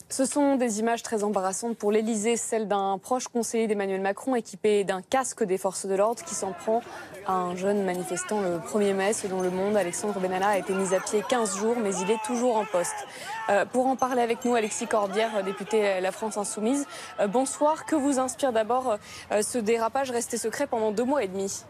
Ce sont des images très embarrassantes pour l'Elysée, celle d'un proche conseiller d'Emmanuel Macron équipé d'un casque des forces de l'ordre qui s'en prend à un jeune manifestant le 1er mai. Selon Le Monde, Alexandre Benalla a été mis à pied 15 jours, mais il est toujours en poste. Pour en parler avec nous, Alexis Corbière, député La France Insoumise. Bonsoir, que vous inspire d'abord ce dérapage resté secret pendant 2 mois et demi ?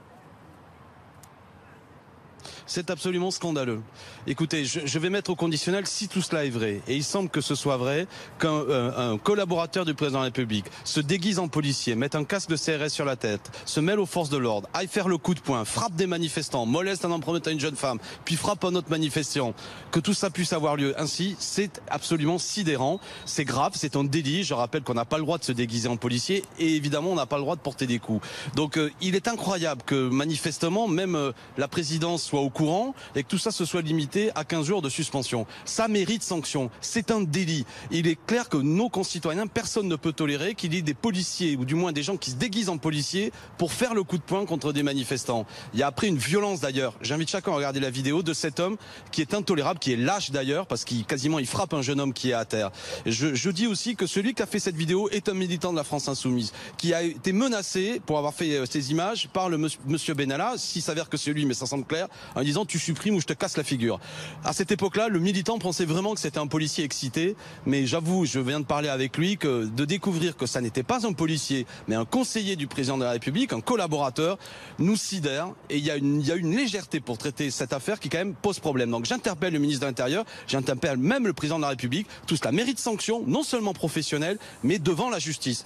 C'est absolument scandaleux. Écoutez, je vais mettre au conditionnel si tout cela est vrai. Et il semble que ce soit vrai qu'un collaborateur du président de la République se déguise en policier, mette un casque de CRS sur la tête, se mêle aux forces de l'ordre, aille faire le coup de poing, frappe des manifestants, moleste un empreinte à une jeune femme, puis frappe un autre manifestant, que tout ça puisse avoir lieu ainsi, c'est absolument sidérant. C'est grave, c'est un délit. Je rappelle qu'on n'a pas le droit de se déguiser en policier et évidemment on n'a pas le droit de porter des coups. Donc il est incroyable que manifestement même la présidence soit au courant et que tout ça se soit limité à 15 jours de suspension. Ça mérite sanction. C'est un délit. Il est clair que nos concitoyens, personne ne peut tolérer qu'il y ait des policiers ou du moins des gens qui se déguisent en policiers pour faire le coup de poing contre des manifestants. Il y a après une violence d'ailleurs. J'invite chacun à regarder la vidéo de cet homme qui est intolérable, qui est lâche d'ailleurs parce qu'il quasiment il frappe un jeune homme qui est à terre. Je dis aussi que celui qui a fait cette vidéo est un militant de la France Insoumise qui a été menacé pour avoir fait ces images par le monsieur Benalla, s'il s'avère que c'est lui, mais ça semble clair, en disant tu supprimes ou je te casse la figure. À cette époque-là, le militant pensait vraiment que c'était un policier excité, mais j'avoue, je viens de parler avec lui, que de découvrir que ça n'était pas un policier, mais un conseiller du président de la République, un collaborateur, nous sidère, et il y a une légèreté pour traiter cette affaire qui quand même pose problème. Donc j'interpelle le ministre de l'Intérieur, j'interpelle même le président de la République, tout cela mérite sanction, non seulement professionnelle, mais devant la justice.